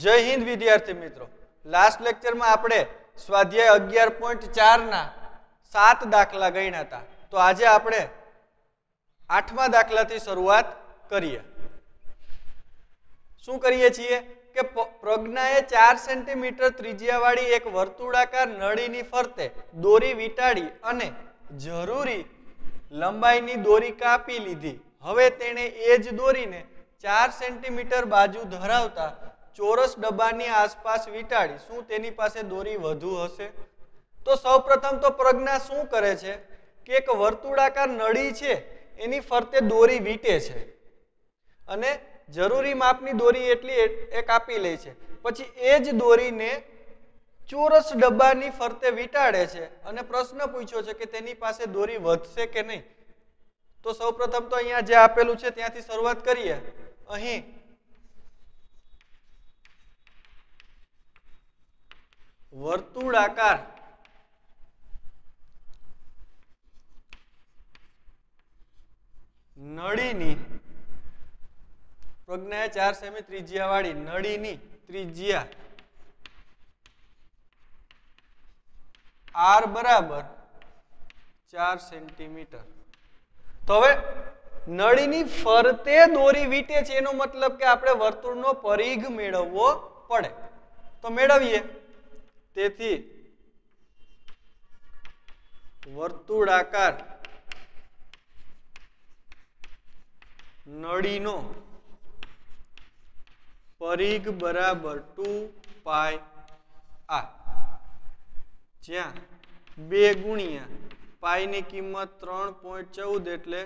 જય હિન્દ વિદ્યાર્થી મિત્રો, લાસ્ટ લેક્ચરમાં આપણે સ્વાધ્યાય 11.4 ના 7 દાખલા ગણ્યા હતા. તો આજે આપણે 8મા દાખલાથી શરૂઆત કરીએ. શું કરીએ છીએ કે પ્રજ્ઞાએ 4 સેન્ટીમીટર ત્રિજ્યાવાળી એક વર્તુળાકાર નળીની ફરતે દોરી વીંટાળી અને જરૂરી લંબાઈની દોરી કાપી લીધી. હવે તેણે એ જ દોરીને 4 સેન્ટીમીટર બાજુ ધરાવતા ચોરસ ડબ્બાની આસપાસ વીંટાળી. શું તેની પાસે દોરી વધુ હશે? તો સૌપ્રથમ તો પ્રજ્ઞા શું કરે છે કે એક વર્તુળાકાર નળી છે એની ફરતે દોરી વીંટે છે અને જરૂરી માપની દોરી એટલી એ કાપી લે છે. પછી એ જ દોરીને ચોરસ ડબ્બાની ફરતે વીંટાળે છે અને પ્રશ્ન પૂછ્યો છે કે તેની પાસે દોરી વધશે કે નહીં. તો સૌપ્રથમ તો અહીંયા જે આપેલું છે ત્યાંથી શરૂઆત કરીએ. અહીં વર્તુળાકાર નળીની પ્રજ્ઞાએ 4 સેમી ત્રિજ્યા વાળી નળીની ત્રિજ્યા r બરાબર 4 સેન્ટીમીટર. તો હવે નળીની ફરતે દોરી વીંટે છે એનો મતલબ કે આપણે વર્તુળનો પરિઘ મેળવવો પડે. તો મેળવીએ. તેથી વર્તુળાકાર નળીનો પરિઘ બરાબર 2πr, જ્યાં 2 ગુણ્યા પાઈ ની કિંમત 3.14 એટલે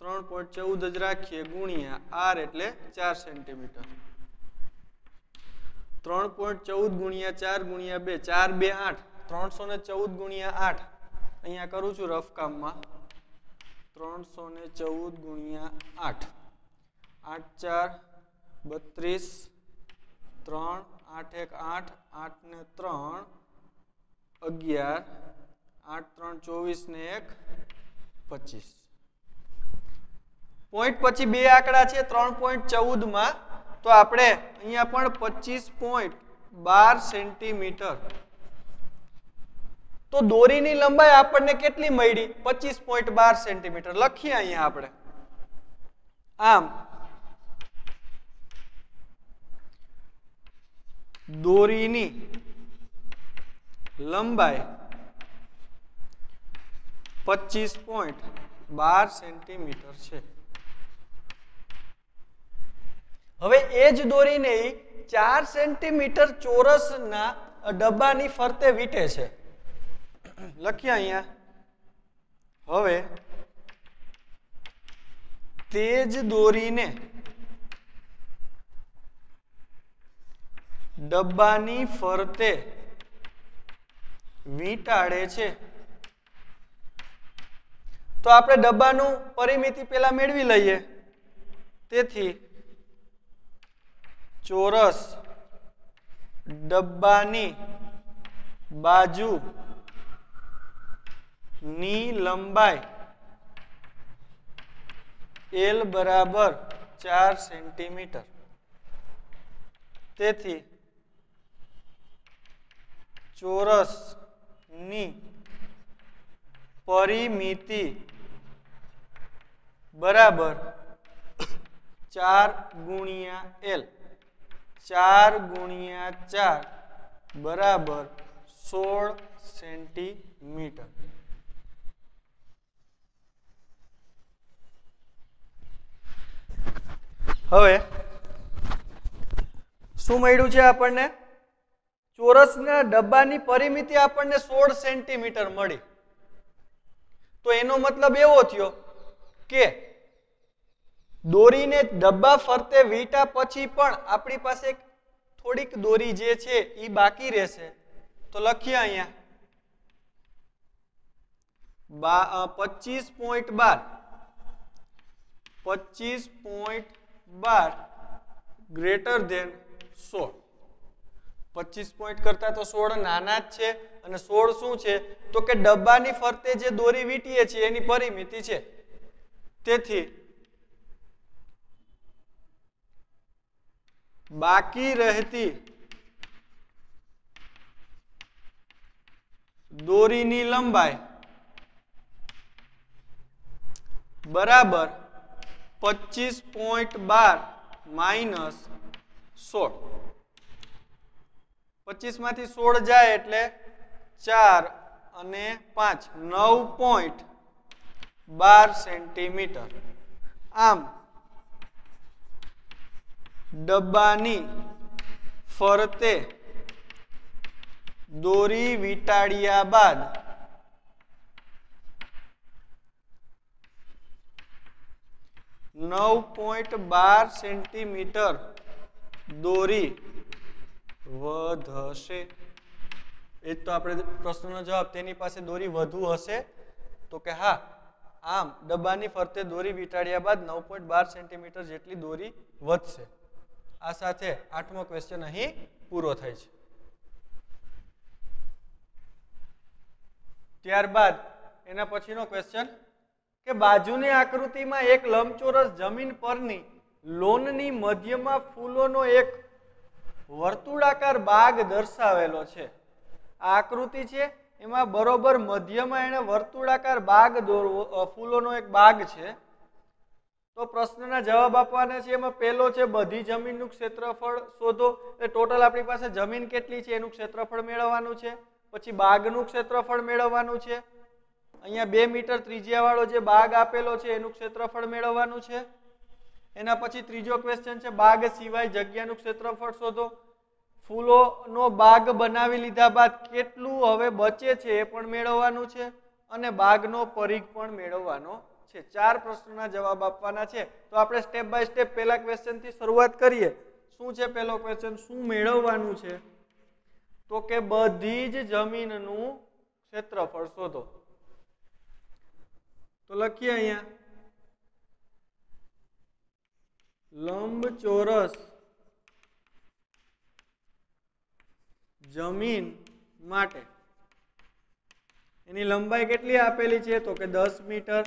3.14 જ રાખીએ ગુણ્યા r એટલે 4 સેન્ટીમીટર. 3.14 ગુણ્યા 4 ગુણ્યા 2, 4 2 8, 314 ગુણ્યા 8. અહીંયા કરું છું રફ કામમાં. 314 ગુણ્યા 8, 8 4 32, 3 8 1 8, 8 ને 3 11, 8 3 24 ને 1 25. પોઈન્ટ પછી બે આંકડા છે 3.14 માં, તો આપણે અહીંયા પણ 25.12 સેન્ટીમીટર. તો દોરીની લંબાઈ આપણને કેટલી મળી? 25.12 સેન્ટીમીટર. લખીએ અહીંયા આપણે. આમ દોરીની લંબાઈ 25.12 સેન્ટીમીટર છે. હવે એ જ દોરીને 4 સેન્ટીમીટર ચોરસના ડબ્બાની ફરતે વીંટે છે. લખીએ અહીંયા. હવે તે જ દોરીને ડબ્બાની ફરતે વીંટાળે છે. તો આપણે ડબ્બાનું પરિમિતિ પેલા મેળવી લઈએ. તેથી ચોરસ ડબ્બાની બાજુ ની લંબાઈ L બરાબર 4 સેન્ટીમીટર. તેથી ચોરસ ની પરિમિતિ બરાબર 4 ગુણ્યા L, 4 ગુણ્યા 4 બરાબર 16 સેન્ટીમીટર. હવે શું મળ્યું છે આપણને? ચોરસના ડબ્બાની પરિમિતિ આપણને 16 સેન્ટીમીટર મળી. તો એનો મતલબ એવો થયો કે દોરીને ડબ્બા ફરતે વીંટા પછી પણ આપણી પાસે થોડીક દોરી જે છે એ બાકી રહેશે. તો લખીએ અહીંયા 25.12 ગ્રેટર ધેન 16. 25 પોઈન્ટ કરતા તો 16 નાના જ છે અને 16 શું છે તો કે ડબ્બાની ફરતે જે દોરી વીંટીએ છીએ એની પરિમિતિ છે. તેથી બાકી રહેતી દોરીની લંબાઈ બરાબર 25.12 માઇનસ 16. 25 માંથી 16 જાય એટલે 4 અને 5 9.12 સેન્ટીમીટર. આમ ડબ્બાની ફરતે દોરી વીંટાળ્યા બાદ .12 સેન્ટીમીટર દોરી વધશે. એ તો આપણે પ્રશ્નનો જવાબ તેની પાસે દોરી વધુ હશે તો કે હા. આમ ડબ્બાની ફરતે દોરી વીંટાળ્યા બાદ 9.12 સેન્ટીમીટર જેટલી દોરી વધશે. આ સાથે 8મો ક્વેશ્ચન અહીં પૂરો થાય છે. ત્યારબાદ એના પછીનો ક્વેશ્ચન કે બાજુની આકૃતિમાં એક લંબચોરસ જમીન પરની લોનની મધ્યમાં ફૂલોનો એક વર્તુળાકાર બાગ દર્શાવેલો છે. આ આકૃતિ છે એમાં બરોબર મધ્યમાં એને વર્તુળાકાર બાગ દોરવો, ફૂલોનો એક બાગ છે. તો પ્રશ્નના જવાબ આપવાના છે. એમાં પહેલો છે બધી જમીનનું ક્ષેત્રફળ શોધો. એટલે ટોટલ આપણી પાસે જમીન કેટલી છે એનું ક્ષેત્રફળ મેળવવાનું છે. પછી બાગનું ક્ષેત્રફળ મેળવવાનું છે. અહીંયા 2 મીટર ત્રિજ્યાવાળો જે બાગ આપેલો છે એનું ક્ષેત્રફળ મેળવવાનું છે. એના પછી ત્રીજો ક્વેશ્ચન છે બાગ સિવાય જગ્યાનું ક્ષેત્રફળ શોધો. ફૂલોનો બાગ બનાવી લીધા બાદ કેટલું હવે બચે છે એ પણ મેળવવાનું છે અને બાગનો પરિઘ પણ મેળવવાનો છે. 4 પ્રશ્નોના જવાબ આપવાના છે. તો આપણે સ્ટેપ બાય સ્ટેપ પહેલા ક્વેશ્ચનથી શરૂઆત કરીએ. શું છે પહેલો ક્વેશ્ચન? શું મેળવવાનું છે? તો કે બધી જ જમીનનું ક્ષેત્રફળ શોધો. તો લખીએ અહીંયા લંબચોરસ જમીન માટે એની લંબાઈ કેટલી આપેલી છે? તો કે 10 મીટર.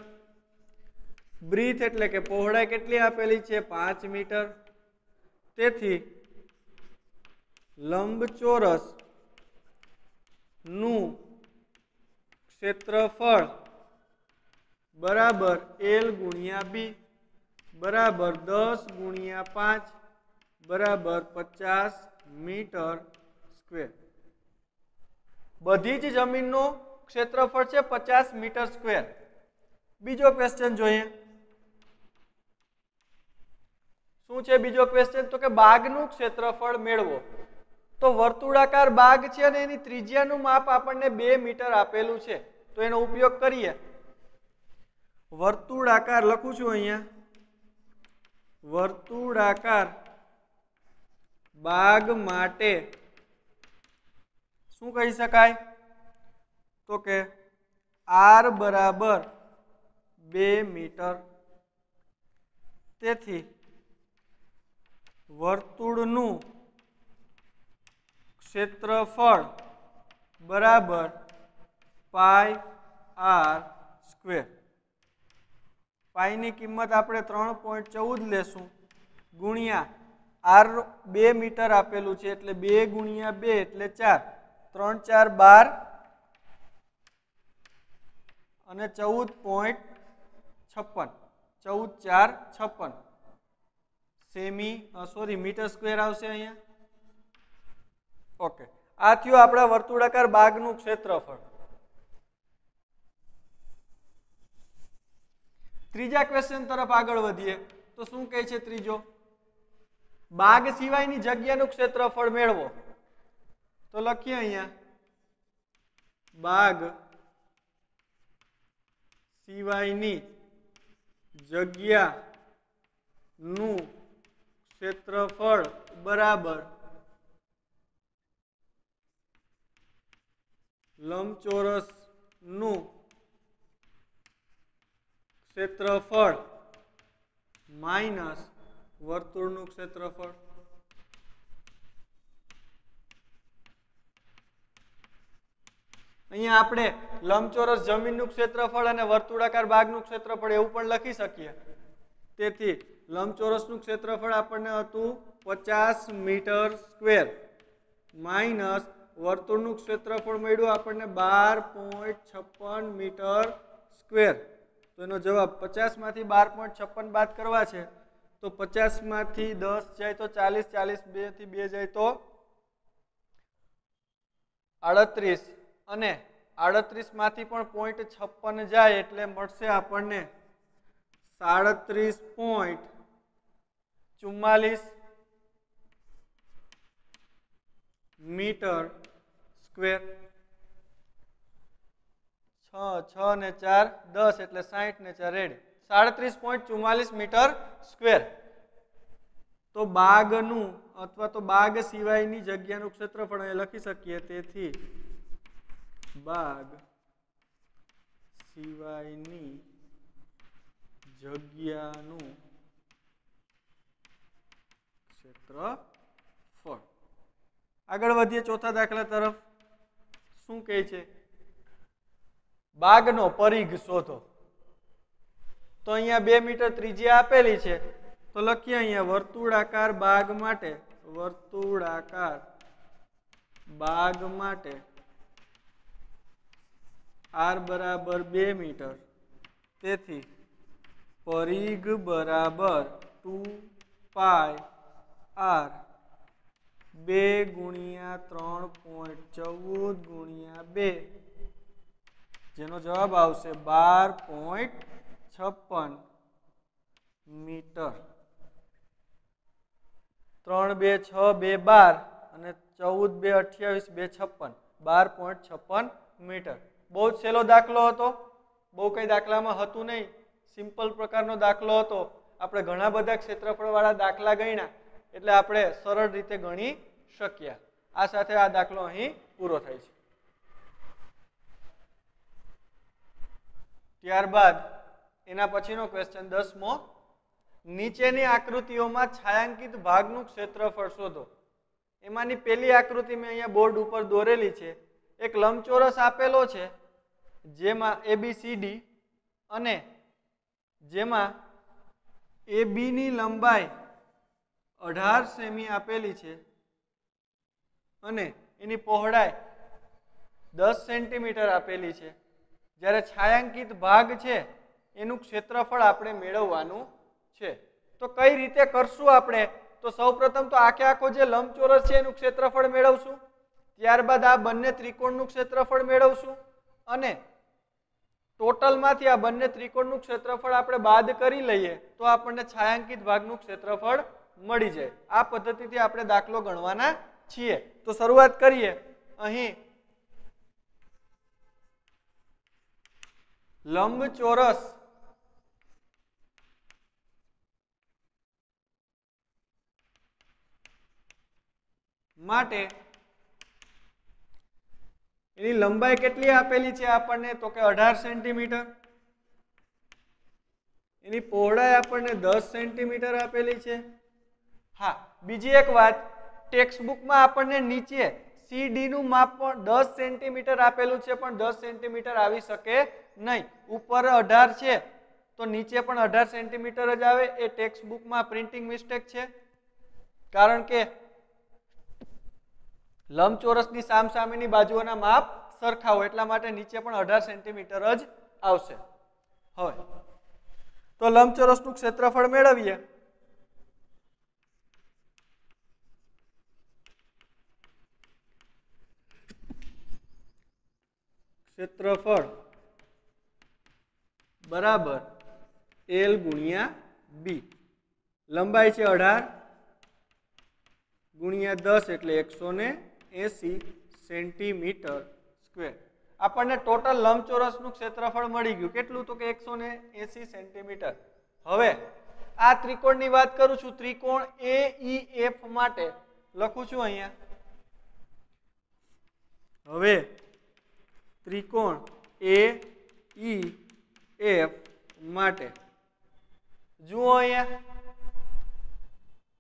બ્રીથ એટલે કે પહોળાઈ કેટલી આપેલી છે? 5 મીટર. તેથી લંબચોરસ નું ક્ષેત્રફળ બરાબર L ગુણ્યા B બરાબર 10 ગુણ્યા 5 બરાબર 50 મીટર સ્ક્વેર. બધી જ જમીનનું ક્ષેત્રફળ છે 50 મીટર સ્ક્વેર. બીજો ક્વેશ્ચન જોઈએ. શું છે બીજો ક્વેશ્ચન? તો કે બાગનું ક્ષેત્રફળ મેળવો. તો વર્તુળાકાર બાગ છે અને એની ત્રિજ્યાનું માપ આપણને 2 મીટર આપેલું છે. તો એનો ઉપયોગ કરીએ. વર્તુળાકાર લખું છું અહીંયા. વર્તુળાકાર બાગ માટે શું કહી શકાય? તો કે R બરાબર 2 મીટર. તેથી વર્તુળનું ક્ષેત્રફળ બરાબર પાઈ R સ્ક્વેર. પાઈની કિંમત આપણે 3.14 લેશું ગુણ્યા R 2 મીટર આપેલું છે એટલે 2 ગુણ્યા 2 એટલે 4. 3 4 12 અને 14.56. 14 4 56 મીટર સ્ક્વેર આવશે અહીંયા. ઓકે, આ થયું આપણા વર્તુળાકાર બાગનું ક્ષેત્રફળ. ત્રીજા ક્વેશ્ચન તરફ આગળ વધીએ તો શું કહે છે ત્રીજો? બાગ સિવાયની જગ્યાનું ક્ષેત્રફળ મેળવો. તો લખીએ અહીંયા બાગ સિવાયની જગ્યાનું ક્ષેત્રફળ બરાબર લંબચોરસનું ક્ષેત્રફળ માઇનસ વર્તુળનું ક્ષેત્રફળ. અહીંયા આપણે લંબચોરસ જમીનનું ક્ષેત્રફળ અને વર્તુળાકાર બાગનું ક્ષેત્રફળ એવું પણ લખી શકીએ. તેથી લંબચોરસનું ક્ષેત્રફળ આપણને હતું 50 મીટર સ્ક્વેર માઇનસ વર્તુળનું ક્ષેત્રફળ મળ્યું આપણને 12.56 મીટર સ્ક્વેર. તો એનો જવાબ 50 માંથી 12.56 બાદ કરવા છે તો 50 માંથી 10 જાય તો 40, 40 2 થી 2 જાય તો 38 અને 38 માંથી પણ 0.56 જાય એટલે મળશે આપણને 37.44 મીટર સ્ક્વેર. 6 ને 4 10 એટલે 60 ને 4 રેડી 37.44 મીટર સ્ક્વેર. તો બાગનું અથવા તો બાગ સિવાયની જગ્યાનું ક્ષેત્રફળ અહીં લખી શકીએ. તેથી બાગ સિવાયની જગ્યાનું ક્ષેત્રફળ. આગળ વધીએ ચોથા દાખલા તરફ. શું કહે છે? બાગનો પરિઘ શોધો. તો અહીંયા 2 મીટર ત્રિજ્યા આપેલી છે તો લખીએ અહીંયા વર્તુળાકાર બાગ માટે r બરાબર 2 મીટર. તેથી પરિઘ બરાબર 2 પાઈ r 2 ગુણ્યા 3.14 ગુણ્યા 2 જેનો જવાબ આવશે 12.56 મીટર. 3 2 6 2 12 અને 14 2 28 2 56 12.56 મીટર. બહુ જ સહેલો દાખલો હતો. બહુ કઈ દાખલામાં હતું નહીં. સિમ્પલ પ્રકારનો દાખલો હતો. આપણે ઘણા બધા ક્ષેત્રફળવાળા દાખલા ગણ્યા એટલે આપણે સરળ રીતે ગણી શક્યા. આ સાથે આ દાખલો અહીં પૂરો થાય છે. ત્યારબાદ એના પછીનો ક્વેશ્ચન 10મો. નીચેની આકૃતિઓમાં છાयांકિત ભાગનું ક્ષેત્રફળ શોધો. એમાંની પહેલી આકૃતિ મેં અહીંયા બોર્ડ ઉપર દોરેલી છે. એક લંબચોરસ આપેલો છે જેમાં ABCD અને જેમાં AB ની લંબાઈ 18 સેમી આપેલી છે અને એની પહોળાઈ 10 સેન્ટીમીટર આપેલી છે. જ્યારે છાयांકિત ભાગ છે એનું ક્ષેત્રફળ આપણે મેળવવાનું છે. તો કઈ રીતે કરશું આપણે? તો સૌપ્રથમ તો આખો જે લંબચોરસ છે એનું ક્ષેત્રફળ મેળવશું. ત્યારબાદ આ બંને ત્રિકોણનું ક્ષેત્રફળ મેળવશું અને ટોટલમાંથી આ બંને ત્રિકોણનું ક્ષેત્રફળ આપણે બાદ કરી લઈએ તો આપણને છાयांકિત ભાગનું ક્ષેત્રફળ મળી જાય. આ પદ્ધતિથી આપણે દાખલો ગણવાના છીએ. તો શરૂઆત કરીએ. અહીં લંબચોરસ માટે એની લંબાઈ કેટલી આપેલી છે આપણને? તો કે 18 સેન્ટીમીટર. એની પહોળાઈ આપણને 10 સેન્ટીમીટર આપેલી છે. હા, બીજી એક વાત, ટેક્સ્ટ બુકમાં આપણને નીચે CD નું માપ પણ 10 સેન્ટીમીટર આપેલું છે પણ 10 સેન્ટીમીટર આવી શકે નહીં. ઉપર 18 છે તો નીચે પણ 18 સેન્ટીમીટર જ આવે. એ ટેક્સ્ટ બુકમાં પ્રિન્ટિંગ મિસ્ટેક છે. કારણ કે લંબચોરસની સામસામેની બાજુઓના માપ સરખા હોય એટલા માટે નીચે પણ 18 સેન્ટીમીટર જ આવશે. હવે તો લંબચોરસનું ક્ષેત્રફળ મેળવીએ. ક્ષેત્રફળ બરાબર L ગુણ્યા B. લંબાઈ છે 18 ગુણ્યા 10 એટલે 180 સેન્ટીમીટર સ્ક્વેર. આપણને ટોટલ લંબચોરસનું ક્ષેત્રફળ મળી ગયું. કેટલું? તો કે 180 સેન્ટીમીટર. હવે આ ત્રિકોણની વાત કરું છું. ત્રિકોણ AEF માટે લખું છું અહીંયા. હવે ત્રિકોણ AEF માટે જુઓ અહીંયા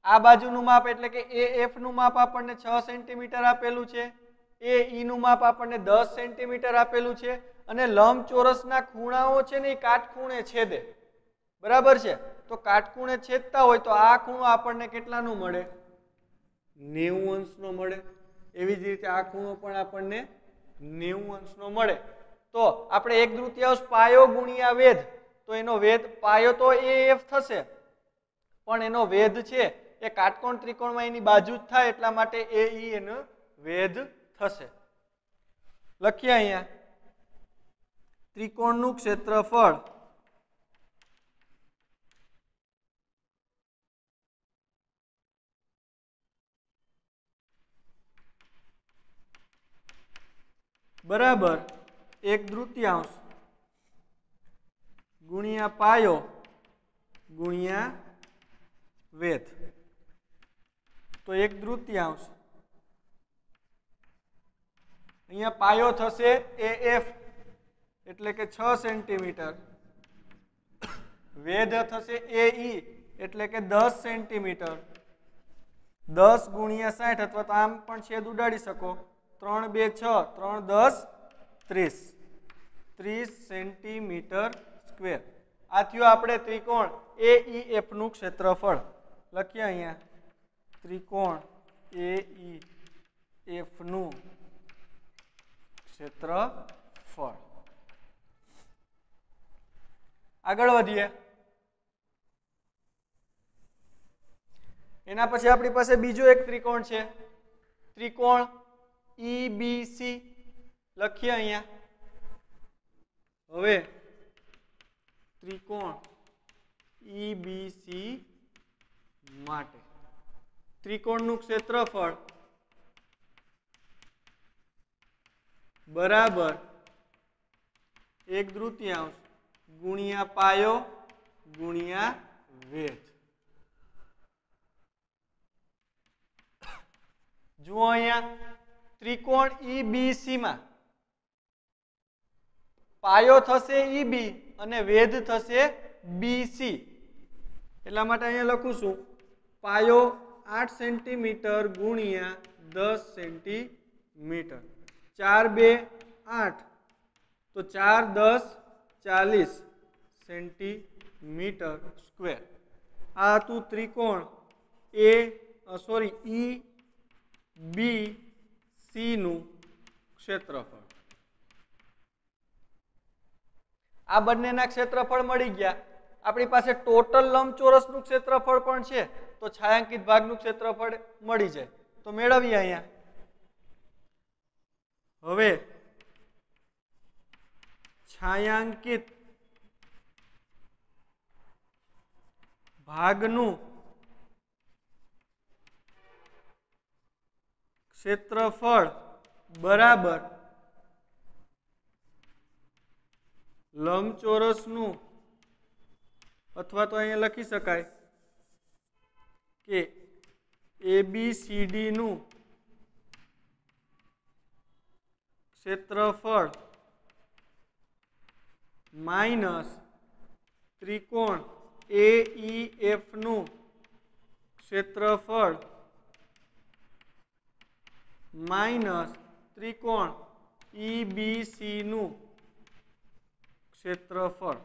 આ બાજુનું માપ એટલે કે AF નું માપ આપણને 6 સેન્ટીમીટર આપેલું છે. AE નું માપ આપણને 10 સેન્ટીમીટર આપેલું છે અને લંબચોરસના ખૂણાઓ છે ને એ કાટખૂણે છેદે. બરાબર છે? તો કાટખૂણે છેદતા હોય તો આ ખૂણો આપણને કેટલાનું મળે? 90 અંશનો મળે. એવી જ રીતે આ ખૂણો પણ આપણને 90 અંશનો મળે. તો આપણે 1/3 પાયો ગુણ્યા વેધ, તો એનો વેધ પાયો તો AF થશે, પણ એનો વેધ છે એ કાટકોણ ત્રિકોણમાં એની બાજુ જ થાય, એટલા માટે AE એનો વેધ થશે. લખીએ અહીંયા ત્રિકોણનું ક્ષેત્રફળ બરાબર 1/3 ગુણ્યા પાયો ગુણ્યા વેધ. તો 1/3 અહીંયા પાયો થશે AF એટલે કે 6 સેન્ટીમીટર, વેધ થશે AE એટલે કે 10 સેન્ટીમીટર. 10 ગુણ્યા 60 અથવા તો આમ પણ છેદ ઉડાડી શકો, 3 2 6 3 10 30 સેન્ટીમીટર સ્ક્વેર. આ થયું આપણે ત્રિકોણ AEF નું ક્ષેત્રફળ. લખીએ અહીંયા ત્રિકોણ AEF નું ક્ષેત્રફળ. આગળ વધીએ. એના પછી આપણી પાસે બીજો એક ત્રિકોણ છે, ત્રિકોણ EBC. લખીએ અહીંયા હવે ત્રિકોણ EBC માટે ત્રિકોણનું ક્ષેત્રફળ બરાબર 1/3 ગુણ્યા પાયો ગુણ્યા વેધ. જુઓ અહીંયા ત્રિકોણ EBC માં પાયો થશે EB અને વેધ થશે BC. એટલા માટે અહીંયા લખું છું પાયો 8 સેન્ટીમીટર ગુણ્યા 10 સેન્ટીમીટર. 4 2 8 તો 4 10 40 સેન્ટીમીટર સ્ક્વેર. આ હતું ત્રિકોણ EBC નું ક્ષેત્રફળ. આ બંનેના ક્ષેત્રફળ મળી ગયા. આપણી પાસે ટોટલ લંબચોરસનું ક્ષેત્રફળ પણ છે, તો છાयांકિત ભાગનું ક્ષેત્રફળ મળી જાય. તો મેળવીએ અહીંયા. હવે છાयांકિત ભાગનું ક્ષેત્રફળ બરાબર લંબચોરસનું, અથવા તો અહીંયા લખી શકાય કે ABCD નું ક્ષેત્રફળ માઇનસ ત્રિકોણ AEF નું ક્ષેત્રફળ માઇનસ ત્રિકોણ EBC નું ક્ષેત્રફળ.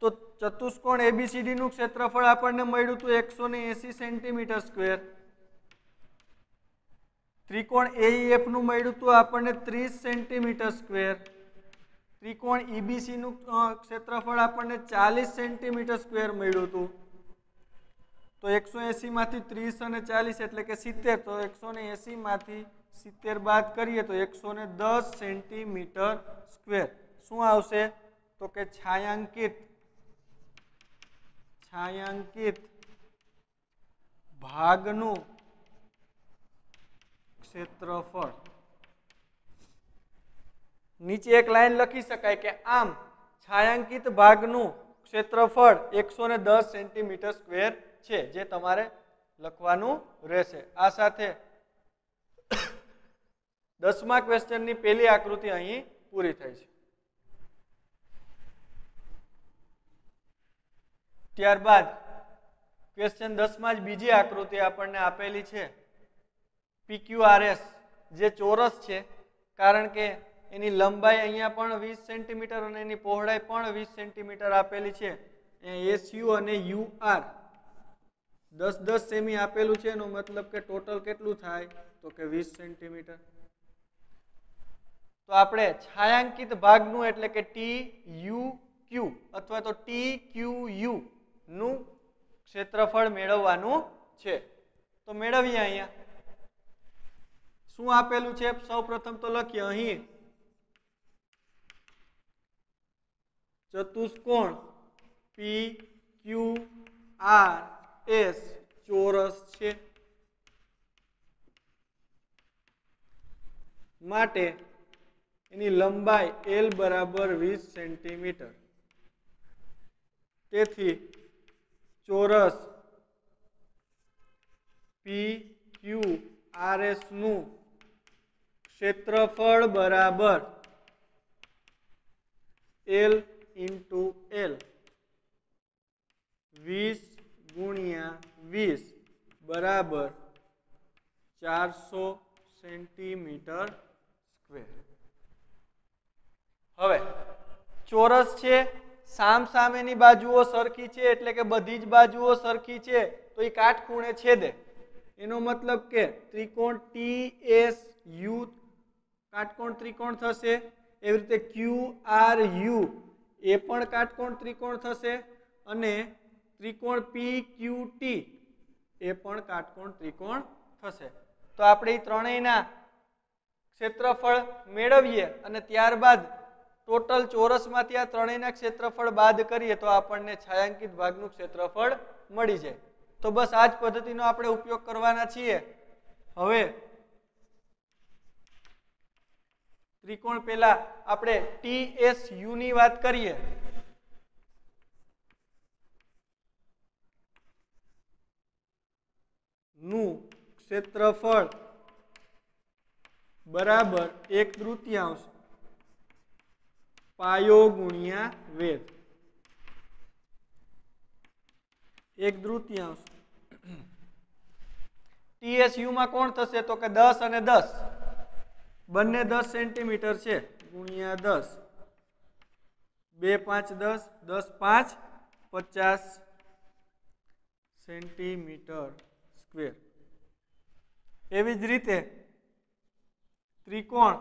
તો ચતુષ્કોણ ABCD નું ક્ષેત્રફળ આપણને મળ્યું હતું 180 સેન્ટીમીટર સ્ક્વેર. ત્રિકોણ AEF નું મળ્યું હતું આપણને 30 સેન્ટીમીટર સ્ક્વેર. ત્રિકોણ EBC નું ક્ષેત્રફળ આપણને 40 સેન્ટીમીટર સ્ક્વેર મળ્યું હતું. તો 180 માંથી 30 અને 40 એટલે કે 70. તો 180 માંથી 70 બાદ કરીએ તો 110 સેન્ટીમીટર સ્ક્વેર. શું આવશે? તો કે છાयांકિત ભાગનું ક્ષેત્રફળ. નીચે એક લાઈન લખી શકાય કે આમ છાयांકિત ભાગનું ક્ષેત્રફળ 110 સેન્ટીમીટર સ્ક્વેર છે, જે તમારે લખવાનું રહેશે. આ સાથે 10મા ક્વેશ્ચનની પહેલી આકૃતિ અહીં પૂરી થઈ છે. ત્યારબાદ ક્વેશ્ચન 10માં જ બીજી આકૃતિ આપણને આપેલી છે PQRS, જે ચોરસ છે, કારણ કે એની લંબાઈ અહીંયા પણ 20 સેન્ટીમીટર અને એની પહોળાઈ પણ 20 સેન્ટીમીટર આપેલી છે. SU અને UR 10 સેમી આપેલું છે એનો મતલબ કે ટોટલ કેટલું થાય તો કે 20 સેન્ટીમીટર. તો આપણે છાयांકિત ભાગનું એટલે કે TUQ અથવા તો TQU નું ક્ષેત્રફળ મેળવવાનું છે. તો મેળવીએ અહીંયા શું આપેલું છે સૌપ્રથમ તો લખીએ અહીં ચતુષ્કોણ PQRS ચોરસ છે માટે એની લંબાઈ L બરાબર 20 સેન્ટીમીટર. તેથી ચોરસ PQRS નું ક્ષેત્રફળ બરાબર L into L 20 ગુણ્યા 20 બરાબર 400 સેન્ટીમીટર સ્ક્વેર. હવે ચોરસ છે સામસામેની બાજુઓ સરખી છે એટલે કે બધી જ બાજુઓ સરખી છે તો એ કાટખૂણે છેદે. એનો મતલબ કે ત્રિકોણ TSU કાટકોણ ત્રિકોણ થશે. એવી રીતે QRU એ પણ કાટકોણ ત્રિકોણ થશે અને ત્રિકોણ PQT એ પણ કાટકોણ ત્રિકોણ થશે. તો આપણે એ ત્રણેયના ક્ષેત્રફળ મેળવીએ અને ત્યારબાદ ટોટલ ચોરસમાંથી આ ત્રણેયના ક્ષેત્રફળ બાદ કરીએ તો આપણને છાयांકિત ભાગનું ક્ષેત્રફળ મળી જાય. તો બસ આ જ પદ્ધતિનો આપણે ઉપયોગ કરવાના છીએ. હવે ત્રિકોણ પહેલા આપણે TSU ની વાત કરીએ. નું ક્ષેત્રફળ બરાબર 1/3 પાયો ગુણ્યા વેધ. 1/3 TSU માં કોણ થશે તો કે 10 અને 10 બંને 10 સેન્ટીમીટર છે ગુણ્યા 10 2 5 10 10 5 50 સેન્ટીમીટર સ્ક્વેર. એવી જ રીતે ત્રિકોણ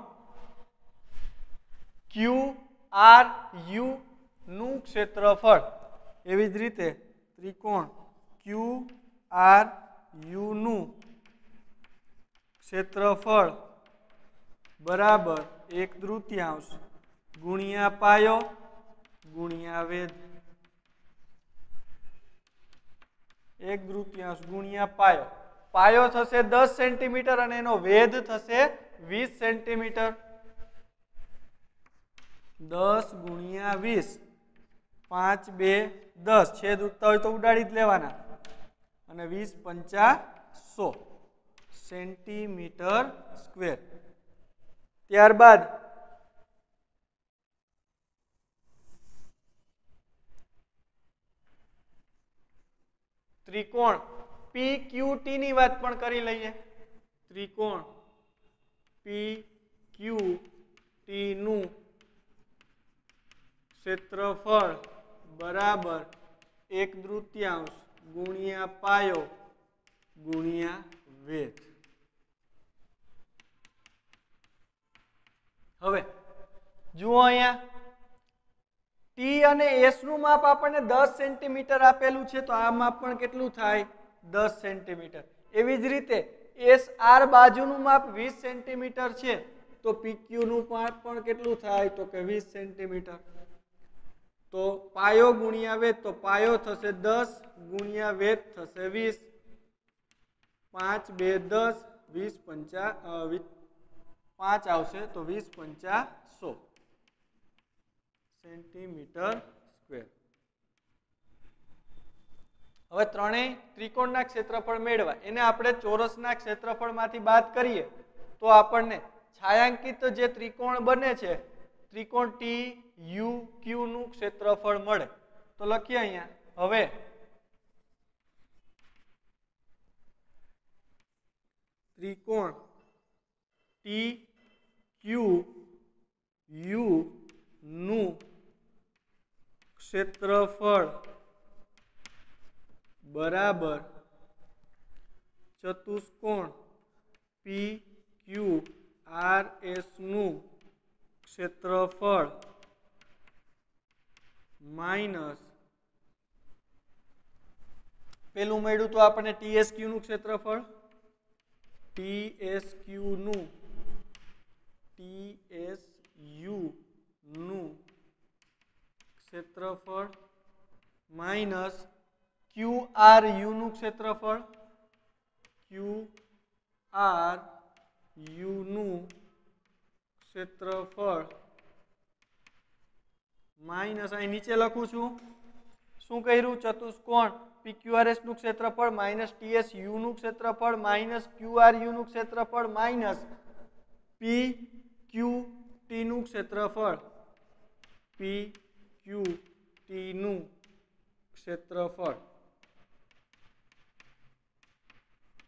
QRU નું ક્ષેત્રફળ એવી જ રીતે ત્રિકોણ QRU નું ક્ષેત્રફળ બરાબર 1/3 ગુણ્યા પાયો ગુણ્યા વેધ. 1/3 ગુણ્યા પાયો. પાયો થશે 10 સેન્ટીમીટર અને એનો વેધ થશે 20 સેન્ટીમીટર. 10 ગુણ્યા 20 5 2 10 છેદ ઉડતા હોય તો ઉડાડી જ લેવાના અને 20 પંચા 100 સેન્ટીમીટર સ્ક્વેર. ત્યારબાદ ત્રિકોણ PQT ની વાત પણ કરી લઈએ. ત્રિકોણ PQT નું ક્ષેત્રફળ બરાબર 1/3 ગુણ્યા પાયો ગુણ્યા વેધ. હવે જુઓ અહીંયા T અને S નું માપ આપણને 10 સેન્ટીમીટર આપેલું છે તો આ માપ પણ કેટલું થાય 10 સેન્ટીમીટર. એવી જ રીતે SR બાજુનું માપ 20 સેન્ટીમીટર છે તો PQ નું માપ પણ કેટલું થાય તો કે 20 સેન્ટીમીટર. તો પાયો ગુણ્યા વેધ તો પાયો થશે 10 ગુણ્યા વેધ થશે 20 5 2 10 20 પંચા 5 આવશે તો 20 પંચા 100 સેન્ટીમીટર સ્ક્વેર. હવે ત્રણેય ત્રિકોણના ક્ષેત્રફળ મેળવા એને આપણે ચોરસના ક્ષેત્રફળમાંથી બાદ કરીએ તો આપણને છાयांકિત જે ત્રિકોણ બને છે ત્રિકોણ TUQ નું ક્ષેત્રફળ મળે. તો લખીએ અહીંયા હવે ત્રિકોણ TQU નું ક્ષેત્રફળ બરાબર ચતુષ્કોણ PQRS નું ક્ષેત્રફળ માઇનસ પેલું મળ્યું તો આપણને TSQ નું ક્ષેત્રફળ, TSU નું ક્ષેત્રફળ માઇનસ QRU નું ક્ષેત્રફળ, QRU નું ક્ષેત્રફળ માઇનસ અહીં નીચે લખું છું શું કર્યું ચતુષ્કોણ PQRS નું ક્ષેત્રફળ માઇનસ TSU નું ક્ષેત્રફળ માઇનસ QRU નું ક્ષેત્રફળ માઇનસ PQT નું ક્ષેત્રફળ, PQT નું ક્ષેત્રફળ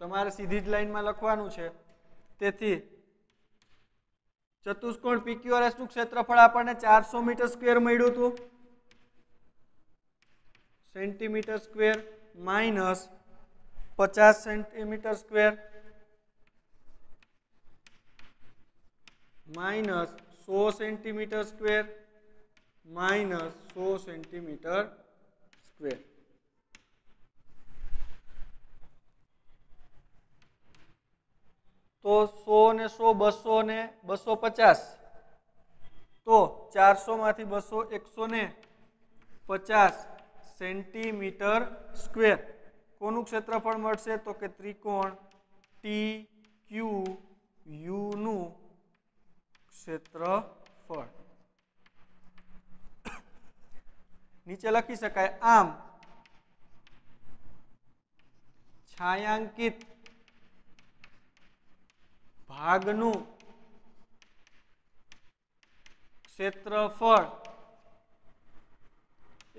તમારે સીધી જ લાઈનમાં લખવાનું છે. તેથી ચતુષ્કોણ PQRS નું ક્ષેત્રફળ આપણને 400 મીટર સ્ક્વેર મળ્યું હતું, centimetre square minus 50 centimetre square minus 100 centimetre square minus 100 centimetre square. તો 100 ને 100 200 ને 250 તો 400 માંથી 200 150 સેન્ટીમીટર સ્ક્વેર કોનું ક્ષેત્રફળ મળશે તો કે ત્રિકોણ TQU નું ક્ષેત્રફળ. નીચે લખી શકાય આમ છાयांकित ભાગનું ક્ષેત્રફળ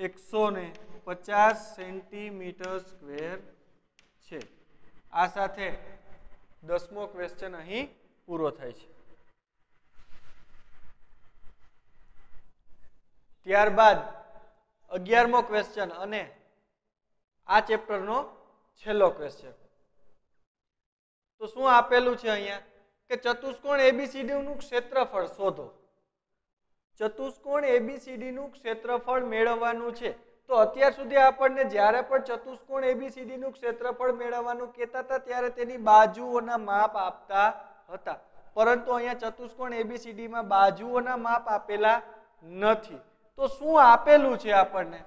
150 સેન્ટીમીટર સ્ક્વેર છે. આ સાથે 10મો ક્વેશ્ચન અહીં પૂરો થાય છે. ત્યારબાદ 11મો ક્વેશ્ચન અને આ ચેપ્ટરનો છેલ્લો ક્વેશ્ચન. તો શું આપેલું છે અહીંયા કે ચતુષ્કોણ ABCD નું ક્ષેત્રફળ શોધો. ચતુષ્કોણ ABCD નું ક્ષેત્રફળ મેળવવાનું છે. તો અત્યાર સુધી આપણને જ્યારે પણ ચતુષ્કોણ ABCD નું ક્ષેત્રફળ મેળવવાનું કહેતા હતા ત્યારે તેની બાજુઓના માપ આપતા હતા, પરંતુ અહીંયા ચતુષ્કોણ ABCD માં બાજુઓના માપ આપેલા નથી. તો શું આપેલું છે આપણને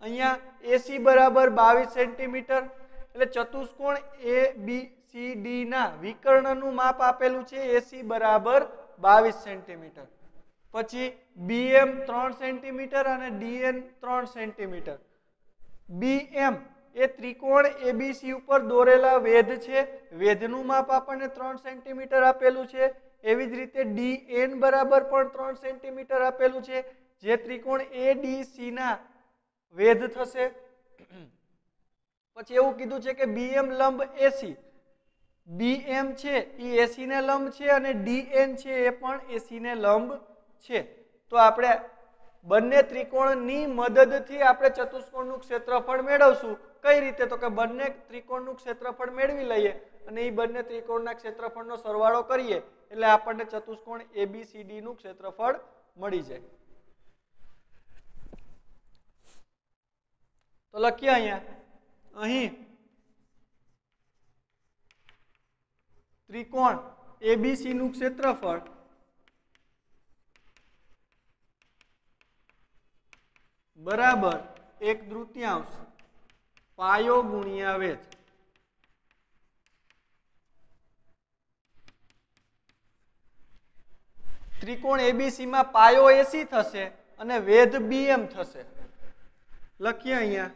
અહીંયા AC બરાબર 22 સેન્ટીમીટર એટલે ચતુષ્કોણ ABCD ના વિકર્ણનું માપ આપેલું છે AC બરાબર 22 સેન્ટીમીટર. પછી BM 3 સેન્ટીમીટર અને DN 3 સેન્ટીમીટર. BM એ ત્રિકોણ ABC ઉપર દોરેલા વેધ છે, વેધનું માપ આપણને 3 સેન્ટીમીટર આપેલું છે. એવી જ રીતે DN બરાબર પણ 3 સેન્ટીમીટર આપેલું છે, જે ત્રિકોણ ADC ના વેધ થશે. પછી એવું કીધું છે કે BM લંબ AC, BM છે એ AC ને લંબ છે અને DN છે એ પણ AC ને લંબ છે. તો આપણે બંને ત્રિકોણની મદદથી આપણે ચતુષ્કોણનું ક્ષેત્રફળ મેળવશું. કઈ રીતે તો કે બંને ત્રિકોણનું ક્ષેત્રફળ મેળવી લઈએ અને એ બંને ત્રિકોણના ક્ષેત્રફળનો સરવાળો કરીએ એટલે આપણને ચતુષ્કોણ ABCD નું ક્ષેત્રફળ મળી જાય. તો લખીએ અહીં ત્રિકોણ ABC નું ક્ષેત્રફળ બરાબર 1/3 પાયો ગુણ્યા વેધ. ત્રિકોણ ABC માં પાયો AC થશે અને વેધ BM થશે. લખીએ અહીંયા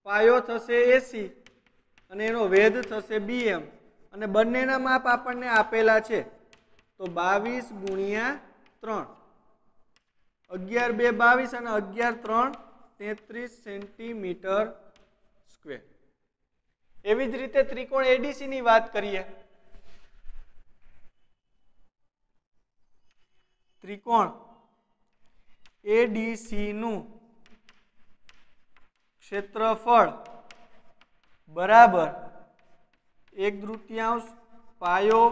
પાયો થશે AC અને એનો વેધ થશે BM અને બંનેના માપ આપણને આપેલા છે. તો 22 ગુણ્યા 3 11 2 22 અને 11 3 33 સેન્ટીમીટર સ્ક્વેર. એવી જ રીતે ત્રિકોણ ADC ની વાત કરીએ. ત્રિકોણ ADC નું ક્ષેત્રફળ બરાબર 1/3 પાયો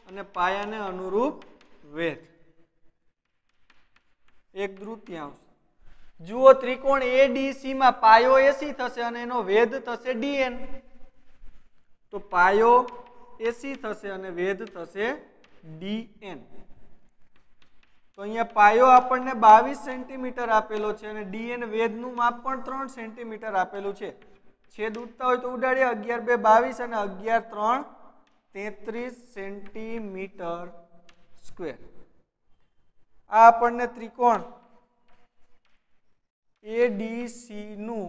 અને પાયાને અનુરૂપ વેધ 1/3. જુઓ ત્રિકોણ ADC માં પાયો AC થશે અને એનો વેધ થશે DN. તો પાયો AC થશે અને વેધ થશે DN. તો અહીંયા પાયો આપણને 22 સેન્ટીમીટર આપેલો છે અને DN વેધનું માપ પણ 3 સેન્ટીમીટર આપેલું છે. છેદ ઉડતા હોય તો ઉડાડીએ. 11 2 22 અને 11 3 33 સેન્ટીમીટર સ્ક્વેર. આ આપણને ત્રિકોણ ADC નું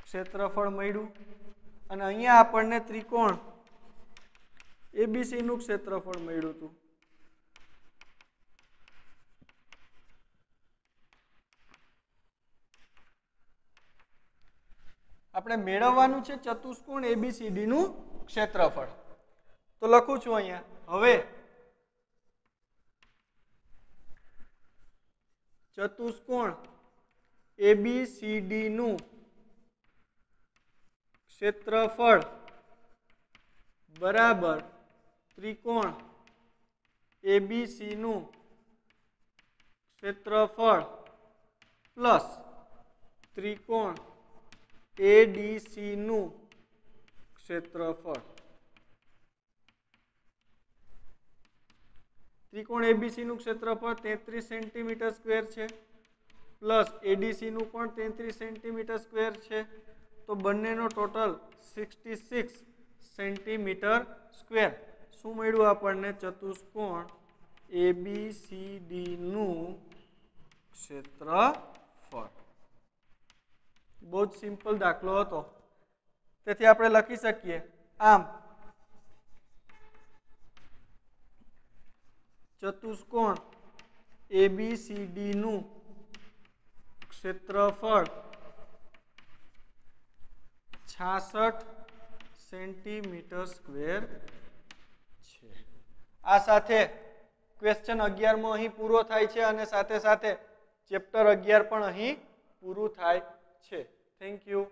ક્ષેત્રફળ મળ્યું અને અહીંયા આપણને ત્રિકોણ ABC નું ક્ષેત્રફળ મળ્યું હતું. આપણે મેળવવાનું છે ચતુષ્કોણ ABCD નું ક્ષેત્રફળ. તો લખું છું અહીંયા. હવે ચતુષ્કોણ ABCD નું ક્ષેત્રફળ બરાબર ત્રિકોણ ABC નું ક્ષેત્રફળ પ્લસ ત્રિકોણ ADC નું ક્ષેત્રફળ. ત્રિકોણ ABC નું ક્ષેત્રફળ 33 સેન્ટીમીટર સ્ક્વેર છે પ્લસ ADC નું પણ 33 સેન્ટીમીટર સ્ક્વેર છે. તો બંનેનો ટોટલ 66 સેન્ટીમીટર સ્ક્વેર. શું મળ્યું આપણને? ચતુષ્કોણ ABCD નું ક્ષેત્રફળ. બહુ જ સિમ્પલ દાખલો હતો. તેથી આપણે લખી શકીએ આમ ચતુષ્કોણ ABCD નું ક્ષેત્રફળ 66 સેન્ટીમીટર સ્ક્વેર છે. આ સાથે ક્વેશ્ચન 11મો અહીં પૂરો થાય છે અને સાથે સાથે ચેપ્ટર 11 પણ અહીં પૂરું થાય છે. Thank you.